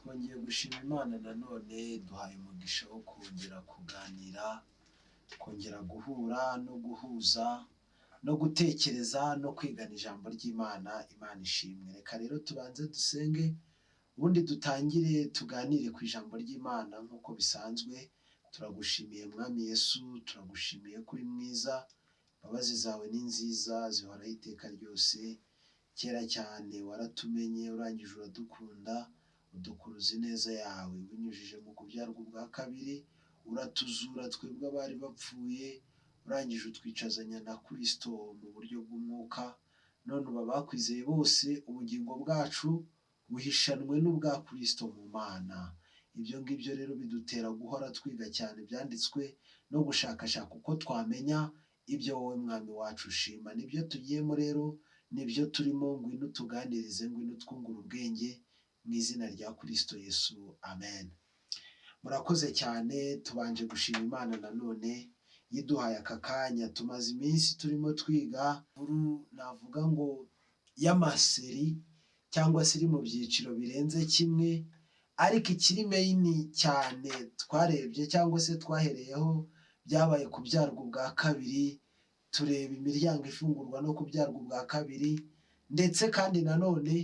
twongeye gushima Imana nanone duhaye umugisha wo kongera kuganira, kongera guhura no guhuza no gutekereza no kwigana ijambo ry'Imana. Imana ishimwe. Reka rero tubanze dusenge ubundi dutangire tuganire ku ijambo ry'Imana nk'uko bisanzwe. Turagushimiye Mwami Yesu, turagushimiye kuri mwiza, imbabazi zawe ni nziza zihoraho iteka ryose. Kera cyane waratumenye, urangije uradukunda, udukuruza ineza yawe binyujije mu kubyarwa ubwa kabiri, uratuzura twebwe abari bapfuye, urangije utwicazanya na Kristo mu buryo bw'umwuka. None ubu abakwizeye bose ubugingo bwacu buhishanwe n'ubwa Kristo mu Mana. Ibyo ngibyo rero bidutera guhora twiga cyane ibyanditswe no gushakashaka uko twamenya ibyo wowe Mwami wacu ushima. Nibyo tugiyemo rero, nibyo turimo. Ngwino utuganirize, ngwino utwungura ubwenge mu izina rya Kristo Yesu, amen. Murakoze cyane. Tubanje gushima Imana nanone yiduhaye aka kanya. Tumaze iminsi turimo twiga navuga ngo y'amaseri cyangwa se iri mu byiciro birenze kimwe, ariko ikiri main cyane twarebye cyangwa se twahereyeho byabaye kubyarwa ubwa kabiri. Tureba imiryango ifungurwa no kubyarwa ubwa kabiri, ndetse kandi nanone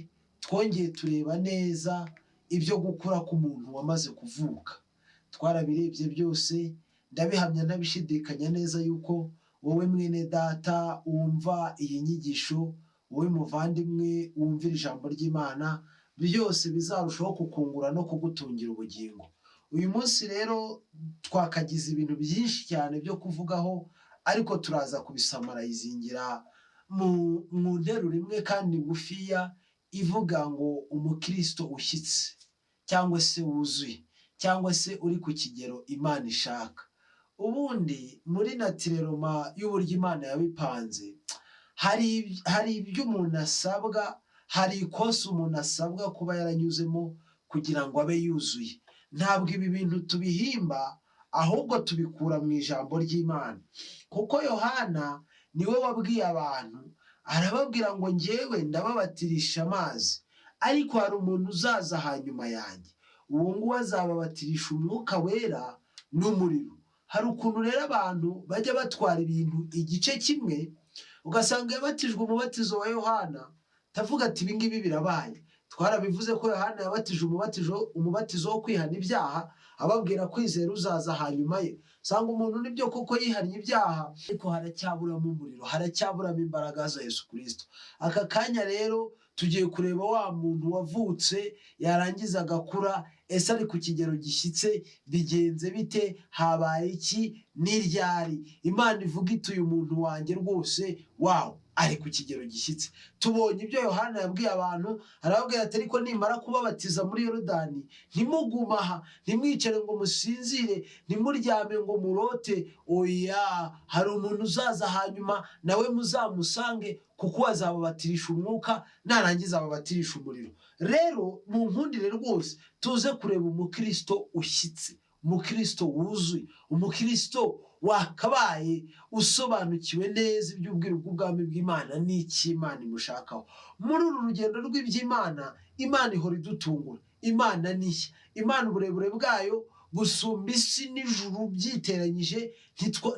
twongeye tureba neza ibyo gukura k'umuntu wamaze kuvuka. Twarabirebye byose, ndabihamya ntabishidikanya neza yuko wowe mwene data wumva iyi nyigisho, wowe muvandimwe wumvira ijambo ry'Imana, byose bizarushaho kukungura no kugutungira ubugingo. Uyu munsi rero twakagize ibintu byinshi cyane byo kuvugaho, ariko turaza kubisamarayizingira mu nteruro imwe kandi ngufiya ivuga ngo umukristo ushyitse cyangwa se wuzuye cyangwa se uri ku kigero Imana ishaka. Ubundi muri natireroma y'uburyo Imana yabipanze, hari ibyo umuntu asabwa, hari ikosa umuntu asabwa kuba yaranyuzemo kugira ngo abe yuzuye. Ntabwo ibi bintu tubihimba, ahubwo tubikura mu ijambo ry'Imana. Kuko Yohana niwe wabwiye abantu, arababwira ngo njyewe ndababatirisha amazi, ariko hari umuntu uzaza hanyuma yanjye, uwo nguwo azababatirisha umwuka wera n'umuriro. Hari ukuntu rero abantu bajya batwara ibintu igice kimwe, ugasanga yabatijwe umubatizo wa Yohana, tavuga ati ibi ngibi birabaye. Twarabivuze ko Yohana yabatije umubatizo wo kwihana ibyaha, ababwira kwizera uzaza hanyuma ye. Sanga umuntu nibyo koko yihannye ibyaha, ariko haracyaburamo umuriro, haracyaburamo imbaraga za Yesu Kristo. Aka kanya rero tugiye kureba wa muntu wavutse yarangiza agakura. Ese ari ku kigero gishyitse? Bigenze bite? Habaye iki? N'iryari Imana ivuga iti uyu muntu wanjye rwose wawo ari ku kigero gishyitse? Tubonye ibyo Yohana yabwiye abantu, arababwira ati ariko nimara kubabatiza muri Yorodani, ntimugume aha, ntimwicare ngo musinzire, ntimuryame ngo murote. Oya, hari umuntu uzaza hanyuma, nawe muzamusange, kuko azababatirisha umwuka, narangiza ababatirisha umuriro. Rero mu nkundire rwose tuze kureba umukristo ushyitse, umukristo wuzuye, umukristo wakabaye usobanukiwe neza iby'ubwiru bw'ubwami bw'Imana n'iki Imana imushakaho. Muri uru rugendo rw'iby'Imana, Imana ihora idutungura. Imana nishya. Imana uburebure bwayo busumba isi n'ijuru byiteranyije,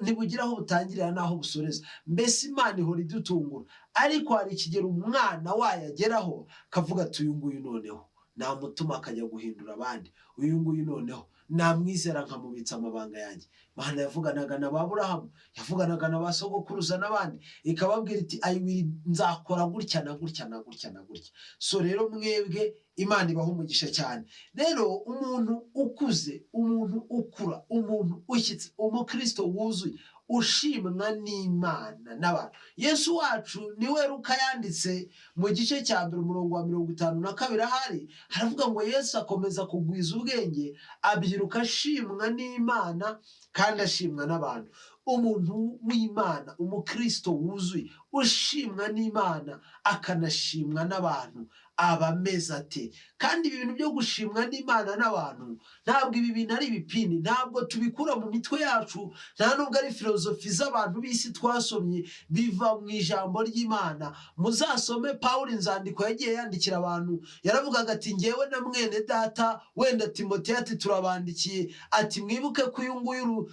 ntibugira aho butangirira n'aho busoreza. Mbese Imana ihora idutungura, ariko hari ikigero umwana wayo ageraho kavuga ati uyu nguyu noneho namutuma akajya guhindura abandi, uyu nguyu noneho namwizera nkamubitsa amabanga yanjye. Imana yavuganaga na Aburahamu, yavuganaga na ba sogokuruza n'abandi, ikababwira iti nzakora gutya na gutya na gutya na gutya. So rero mwebwe Imana ibaha umugisha cyane. Rero umuntu ukuze, umuntu ukura, umuntu ushyitse, umukristo wuzuye, ushimwa n'Imana n'abantu. Yesu wacu niwe Luka yanditse mu gice cya 1 umurongo wa 52 ahari, haravuga ngo Yesu akomeza kugwiza ubwenge, abyiruka ashimwa n'Imana kandi ashimwa n'abantu. Umuntu w'Imana, umukristo wuzuye, ushimwa n'Imana akanashimwa n'abantu, aba ameze ate. Kandi ibi bintu byo gushimwa n'Imana n'abantu ntabwo ibi bintu ari ibipindi, ntabwo tubikura mu mitwe yacu, nta nubwo ari filozofi z'abantu b'isi twasomye, biva mu ijambo ry'Imana. Muzasome Pawulo inzandiko yagiye yandikira abantu, yaravugaga ati ngewe na mwene data wenda Timoteyo ati turabandikiye, ati mwibuke ko uyu nguyu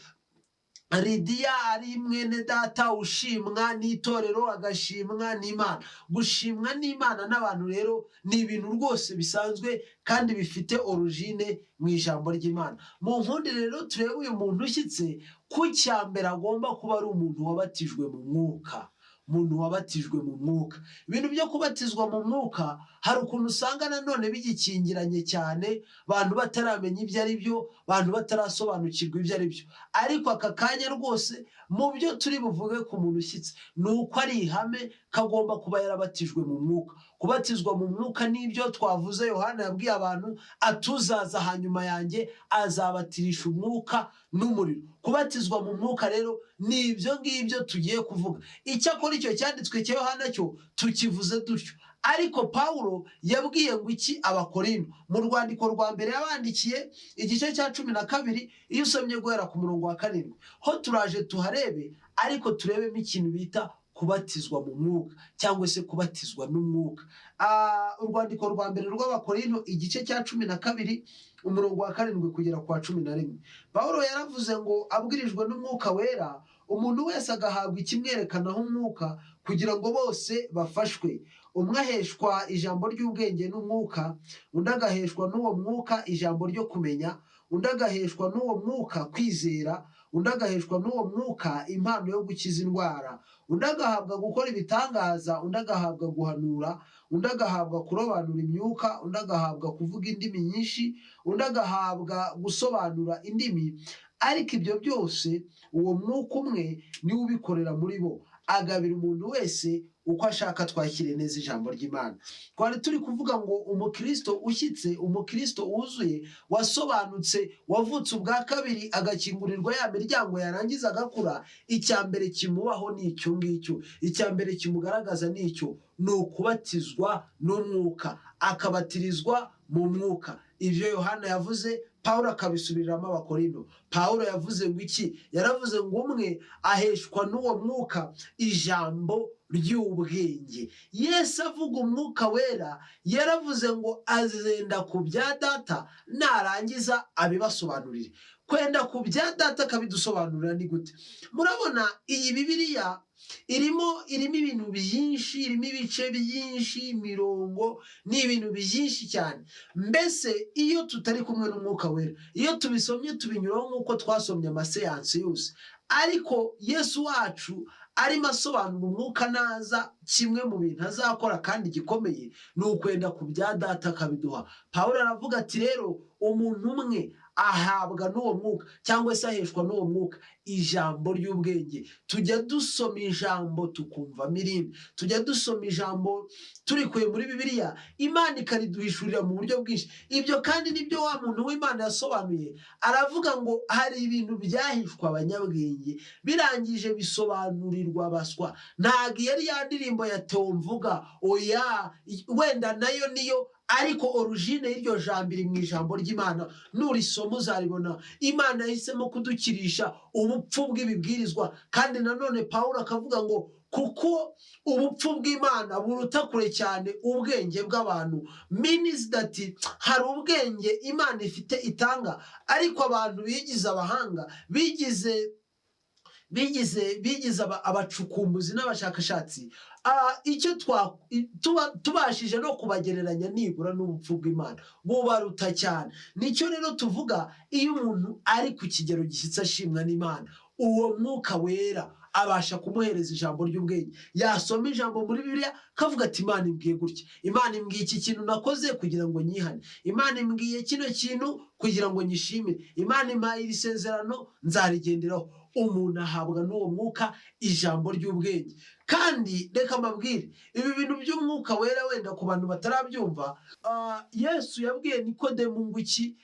Lidiya ari mwene data ushimwa n'itorero, agashimwa n'Imana. Gushimwa n'Imana n'abantu rero ni ibintu rwose bisanzwe kandi bifite origine mu ijambo ry'Imana. Mu nkundi rero turebe uyu muntu ushyitse, ku cyambere agomba kuba ari umuntu wabatijwe mu mwuka. Umuntu wabatijwe mu mwuka. Ibintu byo kubatizwa mu mwuka hari ukuntu usanga nanone bigikingiranye cyane, abantu bataramenya ibyo ari byo, abantu batarasobanukirwa ibyo ari byo. Ariko aka kanya rwose mu byo turi buvuge ku muntu ushyitse ni uko ari ihame kagomba kuba yarabatijwe mu mwuka. Kubatizwa mu mwuka n'ibyo twavuze, Yohana yabwiye abantu atuzaza hanyuma yanjye azabatirisha umwuka n'umuriro. Kubatizwa mu mwuka rero ni ibyo ngibyo tugiye kuvuga. Icyakora icyo cyanditswe cya Yohana cyo tukivuze dutyo, ariko Pawulo yabwiye ngo iki Abakorinto mu rwandiko rwa mbere yabandikiye igice cya 12, iyo usomye guhera ku murongo wa 7 ho turaje tuharebe, ariko turebemo ikintu bita kubatizwa mu mwuka cyangwa se kubatizwa n'umwuka. Urwandiko rwa mbere rw'Abakorinto igice cya 12 umurongo wa 7 kugera kwa 11, Pawulo yaravuze ngo abwirijwe n'umwuka wera umuntu wese agahabwa ikimwerekanaho umwuka kugira ngo bose bafashwe. Umwe aheshwa ijambo ry'ubwenge n'umwuka, undi agaheshwa n'uwo mwuka ijambo ryo kumenya, undi agaheshwa n'uwo mwuka kwizera, undi agaheshwa n'uwo mwuka impano yo gukiza indwara, undi agahabwa gukora ibitangaza, undi agahabwa guhanura, undi agahabwa kurobanura imyuka, undi agahabwa kuvuga indimi nyinshi, undi agahabwa gusobanura indimi. Ariko ibyo byose uwo mwuka umwe niwe ubikorera muri bo, agabira umuntu wese uko ashaka. Twakire neza ijambo ry'Imana. Twari turi kuvuga ngo umukristo ushyitse, umukristo wuzuye, wasobanutse, wavutse ubwa kabiri, agakingurirwa ya miryango, yarangiza agakura, icyambere kimubaho ni icyo ngicyo, icyambere kimugaragaza ni icyo, ni ukubatizwa n'umwuka, akabatirizwa mu mwuka. Ibyo Yohana yavuze, Pawulo akabisubiriramo Abakorinto. Pawulo yavuze ngo iki? Yaravuze ngo umwe aheshwa n'uwo mwuka ijambo ry'ubwenge. Yesu avuga umwuka wera yaravuze ngo azenda ku bya data narangiza abibasobanurire. Kwenda ku bya data akabidusobanurira ni gute? Murabona iyi Bibiliya irimo ibintu byinshi, irimo ibice byinshi, imirongo, ni ibintu byinshi cyane. Mbese iyo tutari kumwe n'umwuka wera, iyo tubisomye tubinyuraho nk'uko twasomye amaseanse yose, ariko Yesu wacu arimo asobanura umwuka naza, kimwe mu bintu azakora kandi gikomeye ni ukwenda ku bya data akabiduha. Pawulo aravuga ati rero umuntu umwe ahabwa n'uwo mwuka cyangwa se aheshwa n'uwo mwuka ijambo ry'ubwenge. Tujya dusoma ijambo tukumvamo irindi, tujya dusoma ijambo turikuye muri Bibiliya, Imana ikariduhishurira mu buryo bwinshi. Ibyo kandi nibyo wa muntu w'Imana yasobanuye. Aravuga ngo hari ibintu byahishwa abanyabwenge, birangije bisobanurirwa abaswa. Ntabwo yari ya ndirimbo ya Theo Mvuga, oya, wenda nayo niyo, ariko origine y'iryo jambo iri mu ijambo ry'Imana. Nurisoma uzaribona. Imana yahisemo kudukirisha ubupfu bw'ibibwirizwa. Kandi nanone Pawulo akavuga ngo kuko ubupfu bw'Imana buruta kure cyane ubwenge bw'abantu. Means that hari ubwenge Imana ifite itanga, ariko abantu bigize abahanga, bigize abacukumbuzi n'abashakashatsi, icyo tubashije no kubagereranya nibura n'ubupfu bw'Imana bubaruta cyane. Nicyo rero tuvuga iyo umuntu ari ku kigero gishyitse ashimwa n'Imana, uwo mwuka wera abasha kumuhereza ijambo ry'ubwenge. Yasoma ijambo muri Bibiliya kavuga ati Imana imbwiye gutya, Imana imbwiye iki kintu nakoze kugira ngo nyihane, Imana imbwiye kino kintu kugira ngo nyishimire, Imana impaye iri sezerano nzarigenderaho. Umuntu ahabwa n'uwo mwuka ijambo ry'ubwenge. Kandi reka mbabwire ibi bintu by'umwuka wera, wenda ku bantu batarabyumva, Yesu yabwiye Nikodemu ngo iki,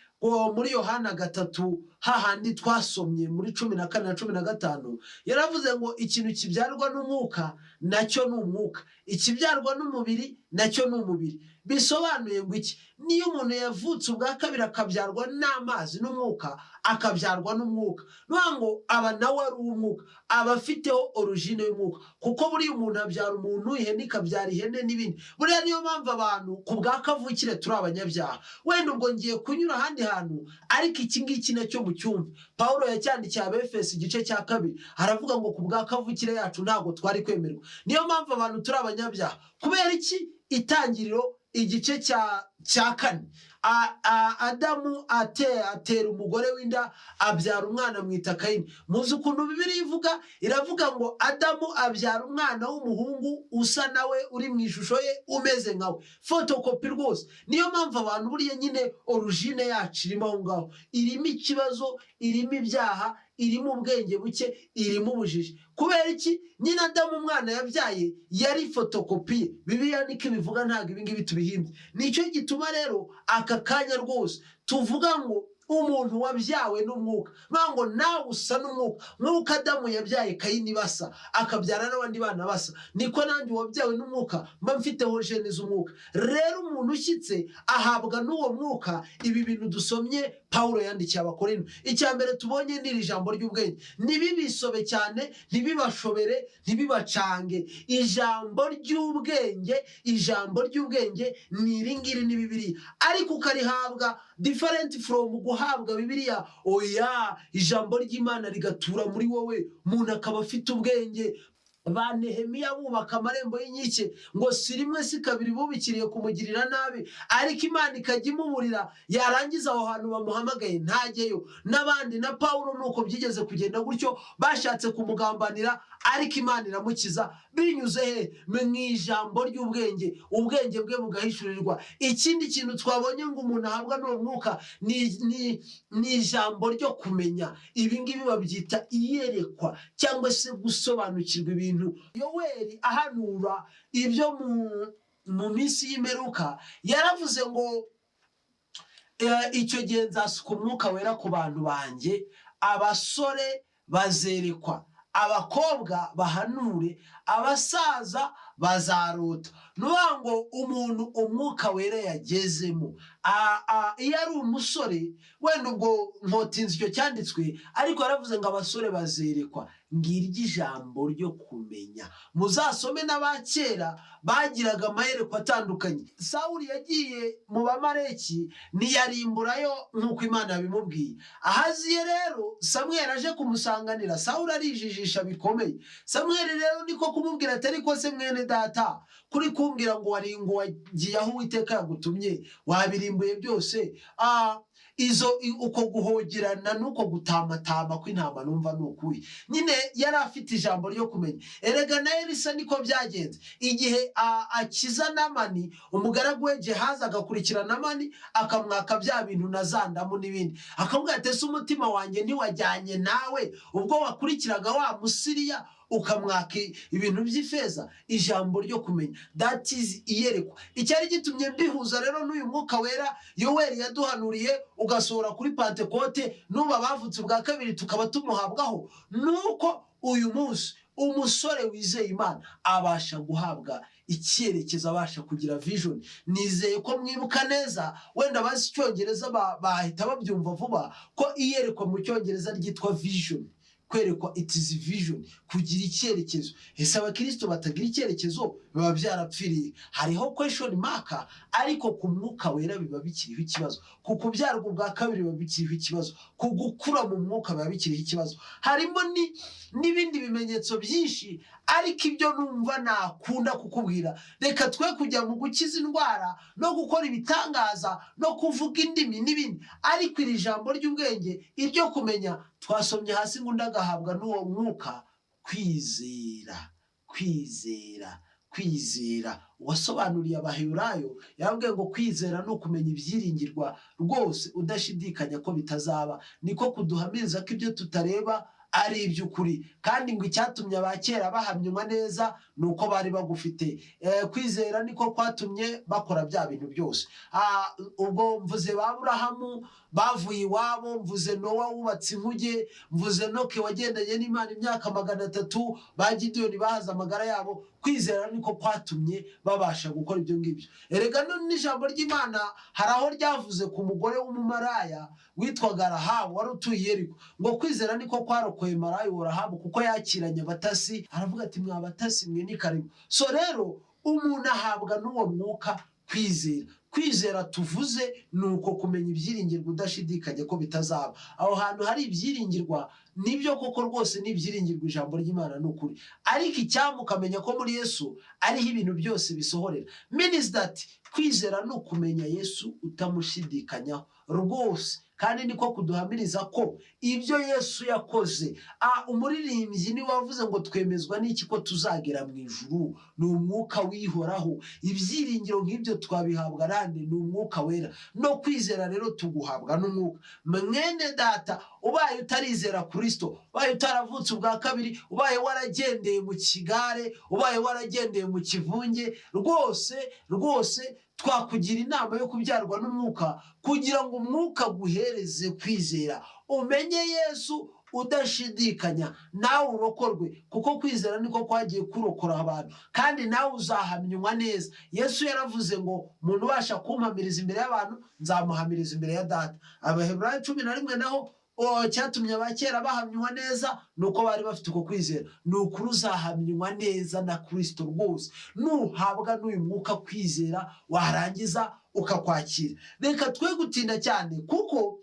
muri Yohana 3 hahandi twasomye muri 14 na 15, yaravuze ngo ikintu kibyarwa n'umwuka nacyo ni umwuka, ikibyarwa n'umubiri nacyo ni umubiri. bisobanuye ngo iki? Niyo umuntu yavutse ubwa kabiri akabyarwa n'amazi n'umwuka, akabyarwa n'umwuka, nuvuga ngo aba nawe ari umwuka, aba afiteho origine y'umwuka, kuko buriya umuntu abyara umuntu, ihene ikabyara ihene n'ibindi. Buriya niyo mpamvu abantu ku bwa kavukire turi abanyabyaha. Wenda ubwo ngiye kunyura ahandi hantu, ariko iki ngiki nacyo mu cyumva. Pawulo yacyandikiye Abefeso igice cya 2 aravuga ngo ku bwa kavukire yacu ntabwo twari kwemerwa. Niyo mpamvu abantu turi abanyabyaha. Kubera iki? Itangiriro igice cya 4, Adamu atera umugore w'inda, abyara umwana mwita Kayini. Muzi ukuntu Bibiliya ivuga, iravuga ngo Adamu abyara umwana w'umuhungu usa nawe, uri mu ishusho ye, umeze nkawe, fotokopi rwose. Niyo mpamvu abantu buriya nyine origine yacu irimo aho ngaho, irimo ikibazo, irimo ibyaha, irimo ubwenge buke, irimo ubujiji. Kubera iki? Nyina Adamu umwana yabyaye yari fotokopi. Bibiliya niko ibivuga, ntabwo ibi ngibi tubihimbye. Nicyo gituma rero aka kanya rwose tuvuga ngo umuntu wabyawe n'umwuka, ngo nawe usa n'umwuka. Nk'uko Adamu yabyaye Kayini basa, akabyara n'abandi bana basa, niko nanjye wabyawe n'umwuka mba mfiteho jene z'umwuka. Rero umuntu ushyitse ahabwa n'uwo mwuka. Ibi bintu dusomye Pawulo yandikiye Abakorinto, icya mbere tubonye n'iri jambo ry'ubwenge. Ntibibisobe cyane, ntibibashobere, ntibibacange. Ijambo ry'ubwenge, ijambo ry'ubwenge ni iri ngiri, ni Bibiliya, ariko ukarihabwa different from guhabwa Bibiliya. Oya, ijambo ry'Imana rigatura muri wowe, umuntu akaba afite ubwenge. Ba Nehemiya bubaka amarembo y'inkike, ngo si rimwe si kabiri bubikiriye kumugirira nabi, ariko Imana ikajya imuburira, yarangiza aho hantu bamuhamagaye ntajyeyo. N'abandi na Pawulo nuko byigeze kugenda gutyo, bashatse kumugambanira, ariko Imana iramukiza. Binyuze he? Mu ijambo ry'ubwenge, ubwenge bwe bugahishurirwa. Ikindi kintu twabonye ngo umuntu ahabwa n'uwo mwuka ni ijambo ryo kumenya. Ibi ngibi babyita iyerekwa, cyangwa se gusobanukirwa ibintu. Yoweri ahanura ibyo mu minsi y'imperuka yaravuze ngo icyo gihe nzasuka umwuka wera ku bantu banjye, abasore bazerekwa, abakobwa bahanure, abasaza bazarota. Nuvuga ngo umuntu umwuka wera yagezemo, iyo ari umusore, wenda ubwo nkotinze icyo cyanditswe, ariko yaravuze ngo abasore bazerekwa. Ngiryo ijambo ryo kumenya. Muzasome n'abakera bagiraga amayerekwa atandukanye. Sawuli yagiye mu Bamaleki, ntiyarimburayo nk'uko Imana yabimubwiye. Ahaziye rero Samweli aje kumusanganira, Sawuli arijijisha bikomeye. Samweli rero niko kumubwira ati, ariko se mwene data, kuri kumbwira ngo wagiye aho Uwiteka yagutumye, wabirimbuye byose, uko guhogerana n'uko gutamatama kw'intama numva n'ukuye. Nyine yari afite ijambo ryo kumenya. Erega na Elisa niko byagenze. Igihe akiza Namani, umugaragu we Gehazi agakurikira Namani, akamwaka bya bintu na za ndamu n'ibindi, akamubwira ati, ese umutima wanjye ntiwajyanye nawe ubwo wakurikiraga wa Musiriya ukamwaka ibintu by'ifeza? Ijambo ryo kumenya, that is iyerekwa. Icyari gitumye mbihuza rero n'uyu mwuka wera Yoweri yaduhanuriye ugasohora kuri Pentekote, n'uba bavutse ubwa kabiri tukaba tumuhabwaho, nuko uyu munsi umusore wizeye Imana abasha guhabwa icyerekezo, abasha kugira vision. Nizeye ko mwibuka neza, wenda bazi Icyongereza bahita babyumva vuba, ko iyerekwa mu Cyongereza ryitwa vision. Kwerekwa, it is vision, kugira icyerekezo. Ese abakristo batagira icyerekezo biba byarapfiriye. Hariho question mark, ariko ku mwuka wera biba bikiriho ikibazo. Ku kubyarwa ubwa kabiri biba bikiriho ikibazo. Ku gukura mu mwuka biba bikiriho ikibazo. Harimo n'ibindi bimenyetso byinshi, ariko ibyo numva nakunda kukubwira, reka twe kujya mu gukiza indwara no gukora ibitangaza no kuvuga indimi n'ibindi, ariko iri jambo ry'ubwenge, iryo kumenya, twasomye hasi ngo ndagahabwa n'uwo mwuka kwizera. Wasobanuriye Abaheburayo yabwiye ngo kwizera ni ukumenya ibyiringirwa rwose, udashidikanya ko bitazaba. Niko kuduhamiriza ko ibyo tutareba ari iby'ukuri, kandi ngo icyatumye abakera bahamywa neza nuko bari bagufite. Kwizera niko kwatumye bakora bya bintu byose. Ubwo mvuze ba Aburahamu bavuye iwabo, mvuze Nowa wubatse inkuge, mvuze Noke wagendanye n'Imana imyaka 300, ba Gideyoni bahaza amagara yabo. Kwizera niko kwatumye babasha gukora ibyo ngibyo. Erega n'ijambo ry'Imana hari aho ryavuze ku mugore w'umumaraya witwaga Rahabu wari utuye Yeriko, ngo kwizera niko kwarokoye maraya wa Rahabu kuko yakiranye abatasi. Aravuga ati mwa batasi mwe ni karibu. So rero umuntu ahabwa n'uwo mwuka kwizera. Kwizera tuvuze nuko kumenya ibyiringirwa udashidikanya ko bitazaba. Aho hantu hari ibyiringirwa nibyo koko rwose n'ibyiringirwa ijambo ry'Imana n'ukuri, ariko icyamu ukamenya ko muri Yesu ariho ibintu byose bisohorera. Means that kwizera no kumenya Yesu utamushidikanyaho rwose, kandi niko kuduhamiriza ko ibyo Yesu yakoze. Umuririmbyi ni wavuze ngo twemezwa n'iki ko tuzagera mu ijuru, ni umwuka wihoraho. Ibyiringiro nk'ibyo twabihabwa rande ni umwuka wera. No kwizera rero tuguhabwa n'umwuka. Mwene data, ubaye utarizera Kristo, ubaye utaravutse ubwa kabiri, ubaye waragendeye mu kigare, ubaye waragendeye mu kivunge, rwose twakugira inama yo kubyarwa n'umwuka kugira ngo umwuka guhereze kwizera, umenye Yesu udashidikanya, nawe urokorwe, kuko kwizera niko kwagiye kurokora abantu, kandi nawe uzahamywa neza. Yesu yaravuze ngo umuntu ubasha kumpamiriza imbere y'abantu nzamuhamiriza imbere ya Data. Abaheburayo 11 naho cyatumye abakera bahamywa neza nuko bari bafite uko kwizera. Nukuri uzahamywa neza na Kristo rwose nuhabwa n'uyu mwuka kwizera, warangiza ukakwakira. Reka twe gutinda cyane, kuko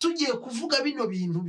tugiye kuvuga bino bintu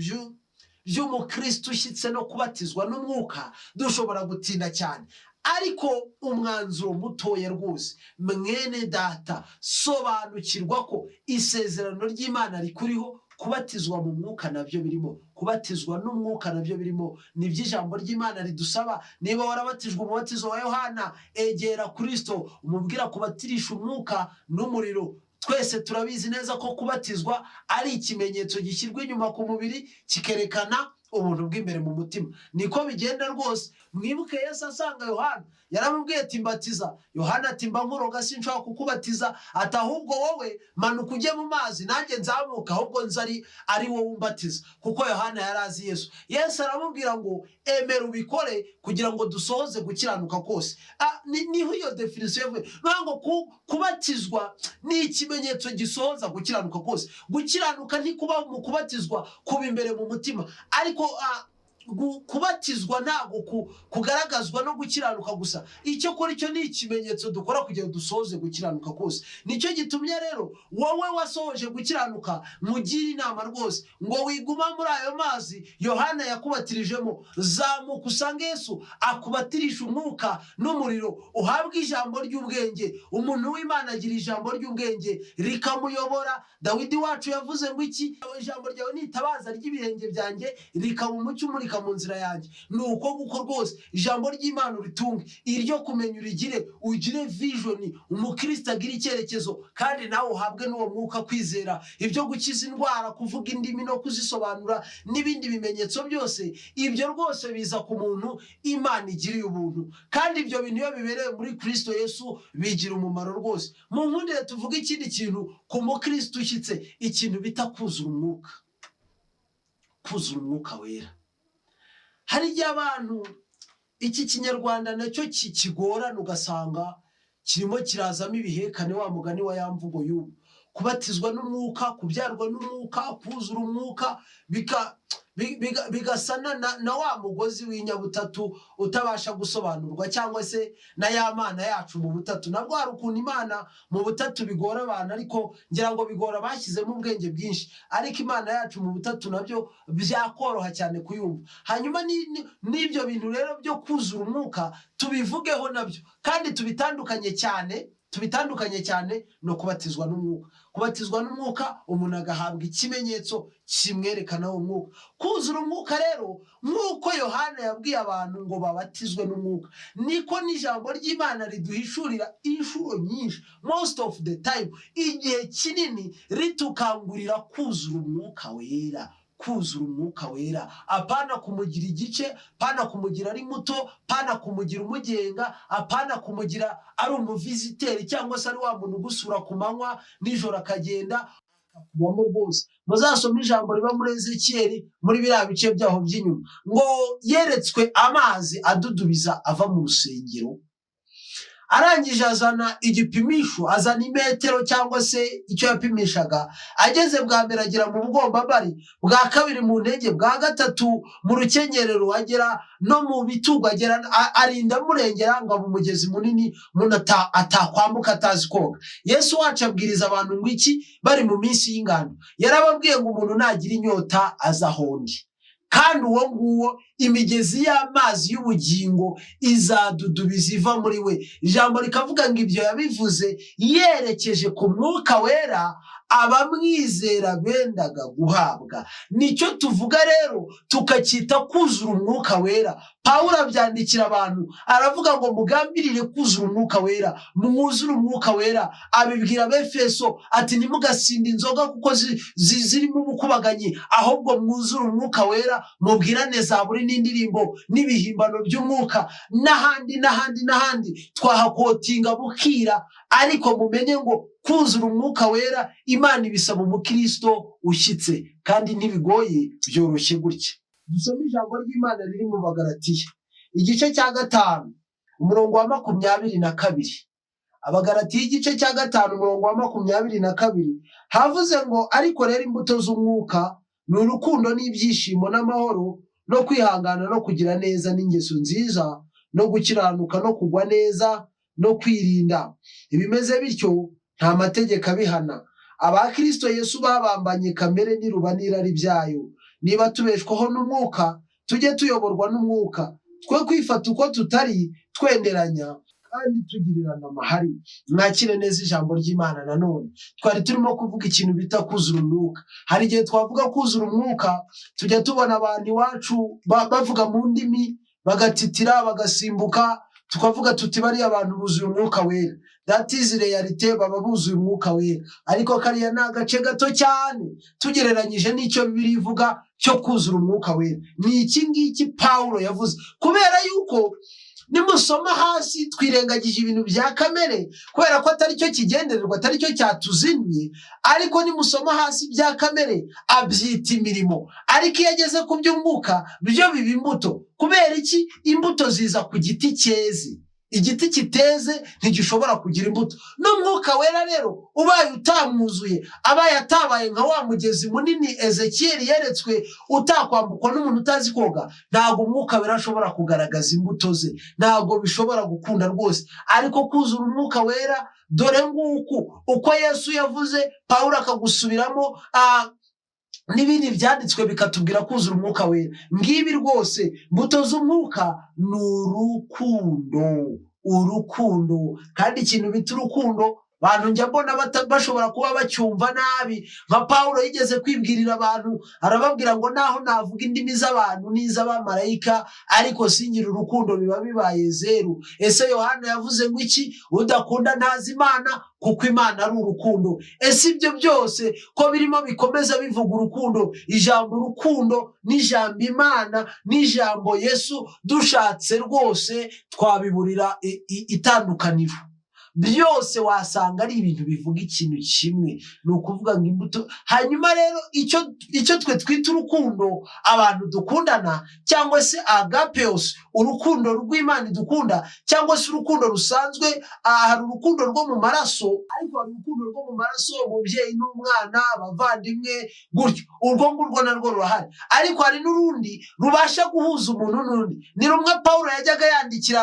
by'umukristo ushyitse no kubatizwa n'umwuka dushobora gutinda cyane, ariko umwanzuro mutoya rwose. Mwene data, sobanukirwa ko isezerano ry'Imana rikuriho. Kubatizwa mu mwuka nabyo birimo, kubatizwa n'umwuka nabyo birimo. Nibyo ijambo ry'Imana ridusaba. Niba warabatijwe umubatizo wa Yohana, egera Kristo umubwira kubatirisha umwuka n'umuriro. Twese turabizi neza ko kubatizwa ari ikimenyetso gishyirwa inyuma ku mubiri kikerekana ubuntu bw'imbere mu mutima. Niko bigenda rwose. Mwibuke Yesu asanga Yohana, yaramubwiye ati mbatiza. Yohana ati mba nkuroga sinshaka kukubatiza, ati ahubwo wowe manuka ujye mu mazi nanjye nzamuka, ahubwo nzari ari wowe umbatiza. Kuko Yohana yarazi Yesu. Yesu aramubwira ngo emera ubikore kugira ngo dusohoze gukiranuka kose. Niho iyo definition yewe ngo kubatizwa ni ikimenyetso gisohoza gukiranuka kose. Gukiranuka ntikuba mu kubatizwa kuba imbere mu mutima, ariko kubatizwa ntabwo kugaragazwa no gukiranuka gusa. Icyo kora icyo ni ikimenyetso dukora kugira ngo dusohoze gukiranuka kose. Nicyo gitumye rero wowe wasohoje gukiranuka, mugira inama rwose ngo wiguma muri ayo mazi Yohana yakubatirijemo. Zamuka usange Yesu akubatirisha umwuka n'umuriro, uhabwe ijambo ry'ubwenge. Umuntu w'Imana agira ijambo ry'ubwenge rikamuyobora. Dawidi wacu yavuze ngo iki? Ijambo ryawe ni itabaza ry'ibirenge byanjye, rikaba umucyo umurika mu nzira yanjye. Nuko guko rwose ijambo ry'Imana uritunge, iryo kumenya urigire, ugire vision, umukristo agira icyerekezo, kandi nawe uhabwe n'uwo mwuka kwizera. Ibyo gukiza indwara, kuvuga indimi no kuzisobanura n'ibindi bimenyetso byose, ibyo rwose biza ku muntu Imana igiriye ubuntu, kandi ibyo bintu iyo bibereye muri Kristo Yesu bigira umumaro rwose. Mu nkundire tuvuga ikindi kintu ku mukristo ushyitse, ikintu bita kuzura umwuka. Kuzura umwuka wera. Hari igihe abantu iki kinyarwanda nacyo kigorana, ugasanga kirimo kirazamo ibihekane, wa mugani wa yamvugo y'ubu. Kubatizwa n'umwuka, kubyarwa n'umwuka, kuzura umwuka, bigasana na wa mugozi w'inyabutatu utabasha gusobanurwa, cyangwa se na ya Mana yacu mu butatu. Nabwo hari ukuntu Imana mu butatu bigora abantu, ariko ngira ngo bigora bashyizemo ubwenge bwinshi, ariko Imana yacu mu butatu nabyo byakoroha cyane kuyumva. Hanyuma n'ibyo bintu rero byo kuzura umwuka tubivugeho nabyo, kandi tubitandukanye cyane no kubatizwa n'umwuka. Kubatizwa n'umwuka umuntu agahabwa ikimenyetso kimwerekana uwo mwuka. Kuzura umwuka rero, nk'uko Yohana yabwiye abantu ngo babatizwe n'umwuka, niko n'ijambo ry'Imana riduhishurira inshuro nyinshi, most of the time, igihe kinini ritukangurira kuzura umwuka wera. kuzura umwuka wera, apana kumugira igice, apana kumugira ari muto, apana kumugira umugenga, apana kumugira ari umuviziteri cyangwa se ari wa muntu ugusura ku manywa nijoro akagenda akakubamo rwose. Muzasome ijambo riba muri Ezekiyeli muri biriya bice byaho by'inyuma ngo yeretswe amazi adudubiza ava mu rusengero, arangije azana igipimisho, azana imetero cyangwa se icyo yapimishaga, ageze bwa mbere agera mu bugombambari, bwa kabiri mu ntege, bwa gatatu mu rukenyerero, agera no mu bitugu, agera arinda amurengera ngo abe umugezi munini umuntu atakwambuka atazi koga. Yesu wacu abwiriza abantu ngo iki bari mu minsi y'ingando, yarababwiye ngo umuntu nagira inyota aza aho ndi, kandi uwo nguwo imigezi y'amazi y'ubugingo izadudubiza iva muri we. Ijambo rikavuga ngo ibyo yabivuze yerekeje ku mwuka wera abamwizera bendaga guhabwa. Nicyo tuvuga rero tukacyita kuzura umwuka wera. Pawulo abyandikira abantu aravuga ngo mugambirire kuzura umwuka wera, mwuzure umwuka wera. Abibwira Abefeso ati ntimugasinde inzoga kuko zirimo ubukubaganyi, ahubwo mwuzure umwuka wera, mubwirane zaburi n'indirimbo n'ibihimbano by'umwuka, n'ahandi twahakotinga bukira. Ariko mumenye ngo kuzura umwuka wera Imana ibisaba umukristo ushyitse, kandi ntibigoye, byoroshye gutya. Dusome ijambo ry'Imana riri mu Bagalatiya igice cya 5 umurongo wa 22. Abagalatiya igice cya 5 umurongo wa 22 havuze ngo ariko rero imbuto z'umwuka ni urukundo n'ibyishimo n'amahoro no kwihangana no kugira neza n'ingeso nziza no gukiranuka no kugwa neza no kwirinda. Ibimeze bityo nta mategeko abihana. Abakristo Yesu babambanye kamere n'iruba n'irari byayo. Niba tubeshwaho n'umwuka, tujye tuyoborwa n'umwuka, twe kwifata uko tutari, twenderanya kandi tugirirana amahari. Mwakire neza ijambo ry'Imana. Nanone twari turimo kuvuga ikintu bita kuzura umwuka. Hari igihe twavuga kuzura umwuka tujya tubona abantu iwacu bavuga mu ndimi, bagatitira, bagasimbuka, tukavuga tuti bari abantu buzuye umwuka wera. That is reality, baba buzuye umwuka wera. Ariko kariya ni agace gato cyane tugereranyije n'icyo Bibiliya ivuga cyo kuzura umwuka wera. Ni iki ngiki Pawulo yavuze, kubera yuko nimusoma hasi twirengagije ibintu bya kamere kubera ko atari cyo kigendererwa, atari cyo cyatuzinduye. Ariko nimusoma hasi bya kamere abyita imirimo, ariko iyo ageze ku by'umwuka byo biba imbuto. Kubera iki? Imbuto ziza ku giti cyeze. Igiti kiteze ntigishobora kugira imbuto. N'umwuka wera rero ubaye utamwuzuye, abaye atabaye nka wa mugezi munini Ezekiyeli yeretswe utakwambukwa n'umuntu utazi koga, ntabwo umwuka wera ashobora kugaragaza imbuto ze, ntabwo bishobora gukunda rwose. Ariko kuzura umwuka wera, dore nguku uko Yesu yavuze, Pawulo akagusubiramo, n'ibindi byanditswe bikatubwira kuzura umwuka wera. Ngibi rwose mbuto z'umwuka ni urukundo. Kandi ikintu bita urukundo bantu njya mbona bashobora kuba bacyumva nabi. Nka Pawulo yigeze kwibwirira abantu arababwira ngo naho navuga indimi z'abantu n'iz'abamarayika ariko singira urukundo biba bibaye zeru. Ese Yohana yavuze ngo iki? Udakunda ntazi Imana, kuko Imana ari urukundo. Ese ibyo byose ko birimo bikomeza bivuga urukundo, ijambo urukundo n'ijambo Imana n'ijambo Yesu, dushatse rwose twabiburira itandukaniro. Byose wasanga ari ibintu bivuga ikintu kimwe, ni ukuvuga ngo imbuto. Hanyuma rero icyo twe twita urukundo abantu dukundana, cyangwa se agapeos, urukundo rw'Imana idukunda, cyangwa se urukundo rusanzwe. Hari urukundo rwo mu maraso, ariko hari urukundo rwo mu maraso, umubyeyi n'umwana, abavandimwe, gutyo. Urwo ngurwo narwo rurahari. Ariko hari n'urundi rubasha guhuza umuntu n'undi. Ni rumwe Pawulo yajyaga yandikira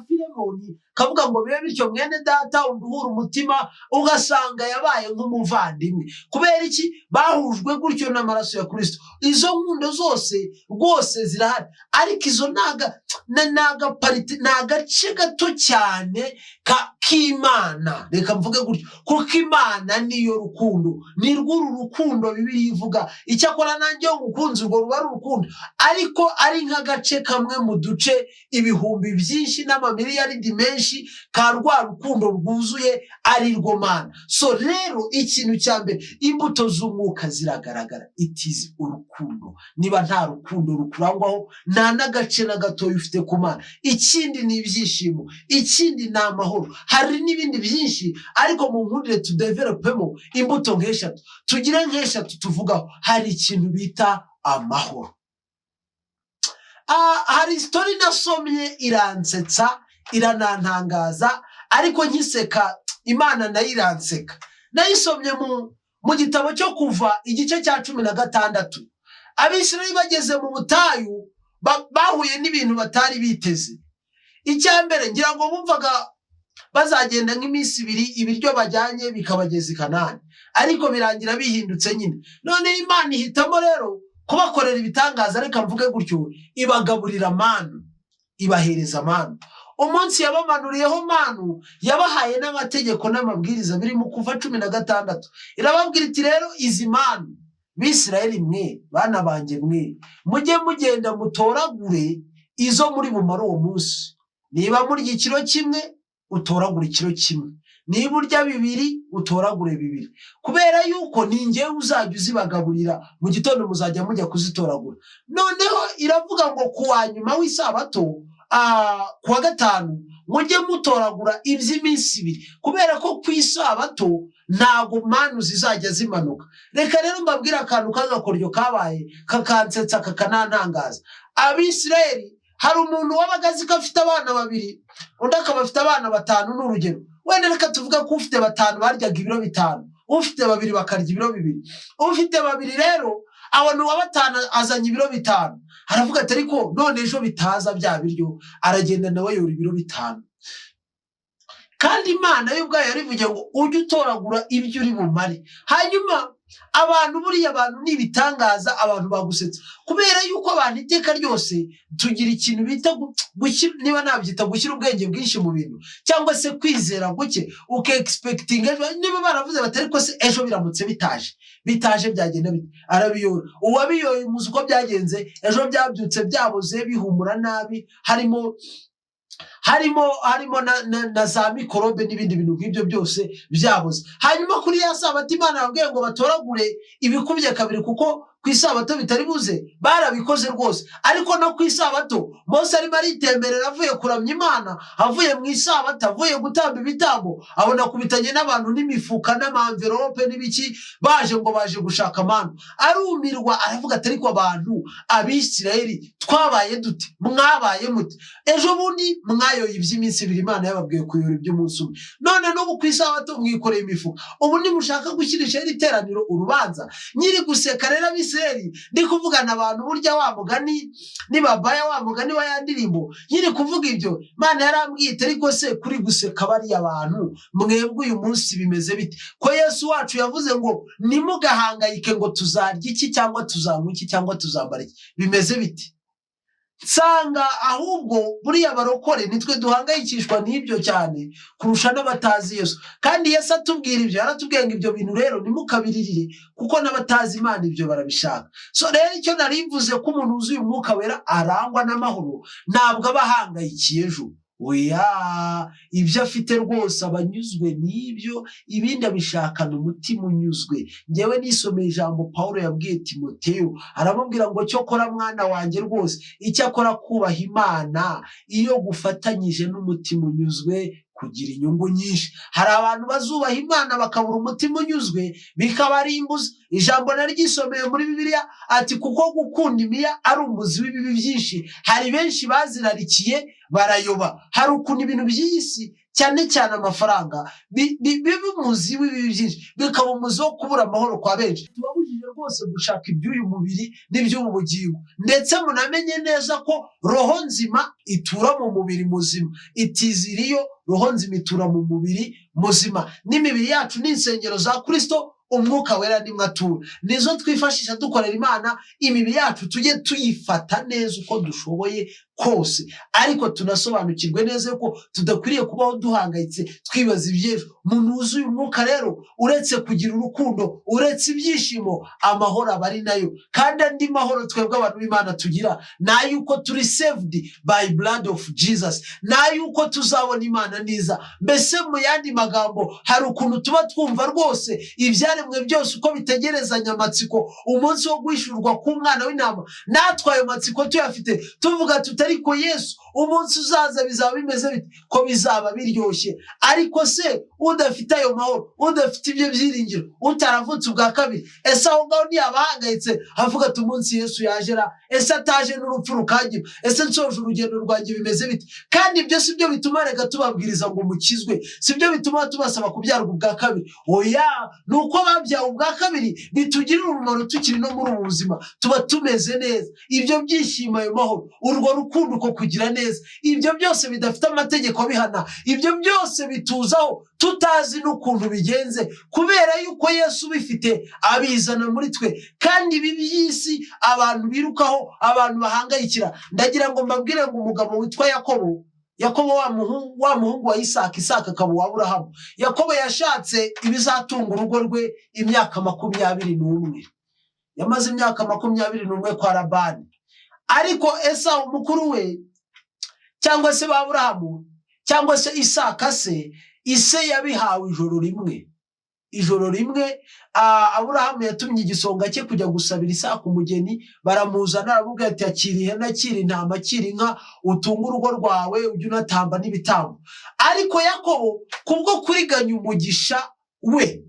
Filemoni, kavuga ngo bibe bityo mwene data unduhura umutima, ugasanga yabaye nk'umuvandimwe. Kubera iki? Bahujwe gutyo n'amaraso ya Kristo. Izo nkundo zose rwose zirahari, ariko izo nagace gato cyane k'Imana. Reka mvuge gutyo, kuko Imana niyo rukundo, ni rw'uru rukundo Bibiliya ivuga. Icyakora nanjye ngukunze urwo ruba ari urukundo, ariko ari nk'agace kamwe mu duce ibihumbi byinshi n'amamiliyaridi menshi kenshi ka rwa rukundo rwuzuye ari rwo Mana. So rero ikintu cya mbere, imbuto z'umwuka ziragaragara, itizi urukundo. Niba nta rukundo rukurangwaho, nta n'agace na gato ufite ku Mana. Ikindi ni ibyishimo, ikindi ni amahoro. Hari n'ibindi byinshi, ariko mu nkundire tudevelopemo imbuto nk'eshatu, tugire nk'eshatu tuvugaho. Hari ikintu bita amahoro. Hari story nasomye iransetsa, iranantangaza, ariko nkiseka Imana nayo iranseka. Nayisomye mu gitabo cyo Kuva igice cya 16. Abisirayeli bageze mu butayu bahuye n'ibintu batari biteze. Icya mbere ngira ngo bumvaga bazagenda nk'iminsi 2 ibiryo bajyanye bikabageza i Kanani, ariko birangira bihindutse nyine. None Imana ihitamo rero kubakorera ibitangaza, reka mvuge gutyo, ibagaburira manu, ibahereza manu. Umunsi yabamanuriyeho manu, yabahaye n'amategeko n'amabwiriza biri mu Kuva 16. Irababwira iti rero izi manu, Bisirayeli mwe, bana banje mwe, mujye mugenda mutoragure izo muri bumara uwo munsi. Niba murya ikiro kimwe, utoragura ikiro kimwe. Niba urya 2, utoragure 2. Kubera yuko ni njyewe uzajya uzibagaburira, mu gitondo muzajya mujya kuzitoragura. Noneho iravuga ngo kuwa nyuma w'isabato, kuwa 5, mujye mutoragura iby'iminsi 2, kubera ko ku isabato ntago manu zizajya zimanuka. Reka rero mbabwira akantu k'agakoryo kabaye kakansetsa kakanantangaza. Abisirayeli, hari umuntu wabagazi ko afite abana 2, undi akaba afite abana 5 n'urugero. Wenda reka tuvuga ko ufite 5 baryaga ibiro 5, ufite 2 bakarya ibiro 2. Ufite 2 rero, abantu wa 5 azanye ibiro 5. Aravuga ati ariko none ejo bitaza bya biryo, aragenda nawe yora ibiro 5. Kandi Imana yo ubwayo yarivuge ngo ujye utoragura ibyo uri bumare. Hanyuma abantu buriya abantu nibitangaza, abantu bagusetsa, kubera yuko abantu iteka ryose tugira ikintu bita niba nabyita gushyira ubwenge bwinshi mu bintu, cyangwa se kwizera guke, expecting niba baravuze batari ko se ejo biramutse bitaje byagenda bite, arabiyora. Uwabiyoye muzi uko byagenze, ejo byabyutse byaboze bihumura nabi, harimo na za mikorobe n'ibindi bintu nk'ibyo byose byaboze. Hanyuma kuri ya sabato Imana yabwiye ngo batoragure ibikubye 2, kuko ku isabato bitari buze, barabikoze rwose. Ariko no ku isabato Mose arimo aritemberera avuye kuramya Imana, avuye mu isabato, avuye gutamba ibitambo, abona kubitanye n'abantu n'imifuka n'amamverope n'ibiki, baje gushaka manu. Arumirwa, aravuga ati ariko abantu Abisirayeli twabaye dute, mwabaye mute? Ejo bundi mwayoye iby'iminsi 2, Imana yababwiye kuyora iby'umunsi umwe, none n'ubu ku isabato mwikoreye imifuka. Ubu nimushaka gushyirisha iteraniro urubanza. Nyiri guseka rero Abisirayeli, ndi kuvugana abantu burya wa mugani nibabaya wa mugani wa yandirimbo, nyiri kuvuga ibyo Imana yarambwiye ariko se kuri guseka bari abantu mwebwe uyu munsi bimeze bite? Ko Yesu wacu yavuze ngo nimugahangayike ngo tuzarya iki cyangwa tuzanywa iki cyangwa tuzambara iki, bimeze bite? Sanga ahubwo buriya barokore nitwe duhangayikishwa n'ibyo cyane kurusha n'abatazi Yesu. Kandi Yesu atubwira ibyo, yaratubwiye ngo ibyo bintu rero nimukabiririre, kuko n'abatazi Imana ibyo barabishaka. So rero icyo narimvuze ko umuntu uzuye umwuka wera arangwa n'amahoro, ntabwo abahangayikiye ejo. Oya, ibyo afite rwose abanyuzwe n'ibyo, ibindi abishakana umutima unyuzwe. Ngewe nisomeye ijambo Paulo yabwiye Timoteyo, aramubwira ngo cyo kora mwana wanjye rwose, icyo akora kubaha Imana iyo gufatanyije n'umutima unyuzwe kugira inyungu nyinshi. Hari abantu bazubaha Imana bakabura umutima unyuzwe bikabarimbuza. Ijambo naryisomeye muri Bibiliya ati kuko gukunda imiya ari umuzi w'ibibi byinshi. Hari benshi bazirarikiye barayoba. Hari ukuntu ibintu by'isi cyane cyane amafaranga biba umuzi w'ibibi byinshi, bikaba umuzi wo kubura amahoro kwa benshi. Tubabujije rwose gushaka iby'uyu mubiri n'iby'ubu bugingo, ndetse munamenye neza ko roho nzima itura mu mubiri muzima. Itiziriyo roho nzima itura mu mubiri muzima. N'imibiri yacu ni insengero za Kristo, umwuka wera nimwe atura. Nizo twifashisha dukorera Imana. Imibiri yacu tujye tuyifata neza uko dushoboye, kose, ariko tunasobanukirwe neza ko tudakwiriye kubaho duhangayitse twibaza iby'ejo. Umuntu wuzuye umwuka rero uretse kugira urukundo, uretse ibyishimo, amahoro aba ari nayo. Kandi andi mahoro twebwe abantu b'Imana tugira nayuko turi saved by blood of Jesus, nayuko tuzabona Imana niza. Mbese mu yandi magambo, hari ukuntu tuba twumva rwose ibyaremwe byose uko bitegerezanya amatsiko umunsi wo guhishurwa k'umwana w'intama, natwe ayo matsiko tuyafite, tuvuga tutari ko Yesu umunsi uzaza bizaba bimeze bite, ko bizaba biryoshye. Ariko se udafite ayo mahoro, udafite ibyo byiringiro, utaravutse ubwa kabiri, ese aho ngaho ntiyabahangayitse avuga ati umunsi Yesu yajera, ese ataje n'urupfu rukagira, ese nsoje urugendo rwanjye bimeze bite? Kandi ibyo si byo bituma reka tubabwiriza ngo mukizwe, si byo bituma tubasaba kubyarwa ubwa kabiri. Oya, nuko babyawe ubwa kabiri bitugirira umumaro tukiri no muri ubu buzima, tuba tumeze neza. Ibyo byishimo, ayo mahoro, urwo rukundo, uko kugira neza, ibyo byose bidafite amategeko bihana, ibyo byose bituzaho tutazi n'ukuntu bigenze, kubera yuko Yesu bifite abizana muri twe. Kandi ibi by'isi abantu birukaho, abantu bahangayikira, ndagira ngo mbabwire ngo umugabo witwa Yakobo wa muhungu wa Isaka akaba uwa Aburahamu. Yakobo yashatse ibizatunga urugo rwe imyaka 21. Yamaze imyaka 21 kwa Labani. Ariko Esawu mukuru we, cyangwa se ba Aburahamu, cyangwa se Isaka se, ise yabihawe ijoro rimwe. Aburahamu yatumye igisonga cye kujya gusabira Isaka umugeni, baramuzana, aravuga ati akira ihene, akira intama, akira inka, utunga urugo rwawe, ujye unatamba n'ibitambo. Ariko Yakobo kubwo kuriganya umugisha we,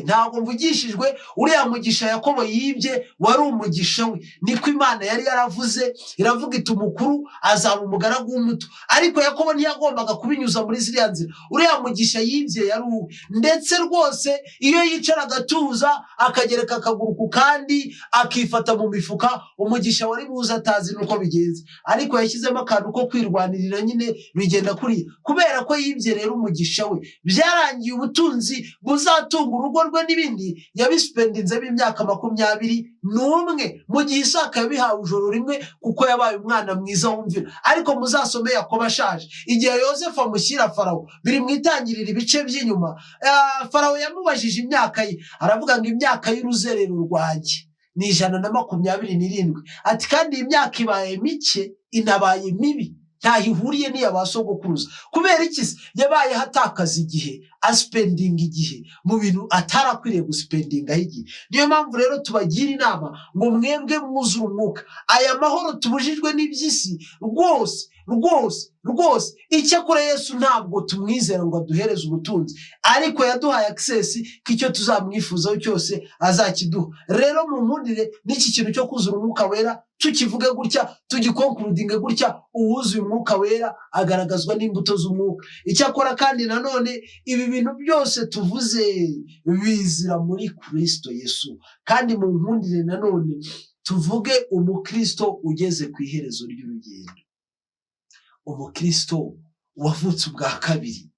ntabwo mvugishijwe, uriya mugisha Yakobo yibye wari umugisha we, niko Imana yari yaravuze, iravuga iti umukuru azaba umugaragu w'umuto. Ariko Yakobo ntiyagombaga kubinyuza muri ziriya nzira, uriya mugisha yibye yari uwe. Ndetse rwose iyo yicara agatuza, akagereka akaguru ku kandi, akifata mu mifuka, umugisha wari buze atazi nuko bigenze. Ariko yashyizemo akantu ko kwirwanirira, nyine bigenda kuri, kubera ko yibye rero umugisha we, byarangiye ubutunzi buzatunga urugo rwe n'ibindi yabisipendinzemo imyaka 21, mu gihe Isaka yabihawe ijoro rimwe, kuko yabaye umwana mwiza wumvira. Ariko muzasome Yakobo ashaje, igihe Yosefu amushyira Farawo, biri mu itangirira ibice by'inyuma. Farawo yamubajije imyaka ye, aravuga ngo imyaka y'uruzerero rwanjye ni 127. Ati kandi iyi myaka ibaye mike, inabaye mibi, ntaho ihuriye n'iya ba sogokuruza. Kubera iki? Yabaye hatakaza igihe, aspendinga igihe mu bintu atarakwiriye guspendingaho igihe. Niyo mpamvu rero tubagira inama ngo mwebwe mwuzure umwuka. Aya mahoro tubujijwe n'iby'isi rwose, icyakora Yesu ntabwo tumwizera ngo aduhereze ubutunzi, ariko yaduhaye access k'icyo tuzamwifuzaho cyose azakiduha. Rero mu nkundire n'iki kintu cyo kuzura umwuka wera, tukivuge gutya, tugikonkurudinge gutya, uwuzuye umwuka wera agaragazwa n'imbuto z'umwuka. Icyakora kandi nanone ibi bintu byose tuvuze bizira muri Kristo Yesu. Kandi mu nkundire nanone tuvuge umukristo ugeze ku iherezo ry'urugendo, umukristo wavutse ubwa kabiri.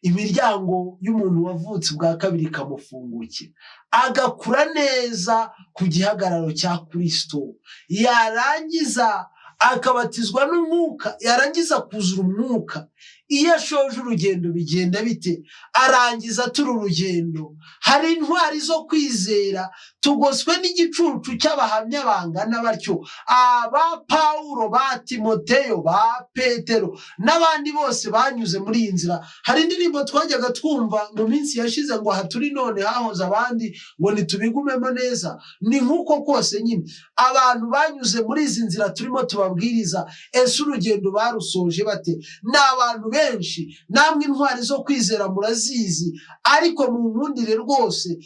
Imiryango y'umuntu wavutse ubwa kabiri ikamufungukira, agakura neza ku gihagararo cya Kristo, yarangiza akabatizwa n'umwuka, yarangiza kuzura umwuka. Iyo ashoje urugendo bigenda bite? Arangiza turi urugendo, hari intwari zo kwizera, tugoswe n'igicucu cy'abahamya bangana batyo, aba Pawulo, ba Timoteyo, ba Petero n'abandi bose banyuze muri iyi nzira. Hari indirimbo twajyaga twumva mu minsi yashize ngo aha turi none hahoze abandi, ngo nitubigumemo neza. Ni nk'uko kose nyine abantu banyuze muri izi nzira turimo tubabwiriza. Ese urugendo barusoje bate? Ni abantu benshi, namwe intwari zo kwizera murazizi, ariko mu nkundire rwose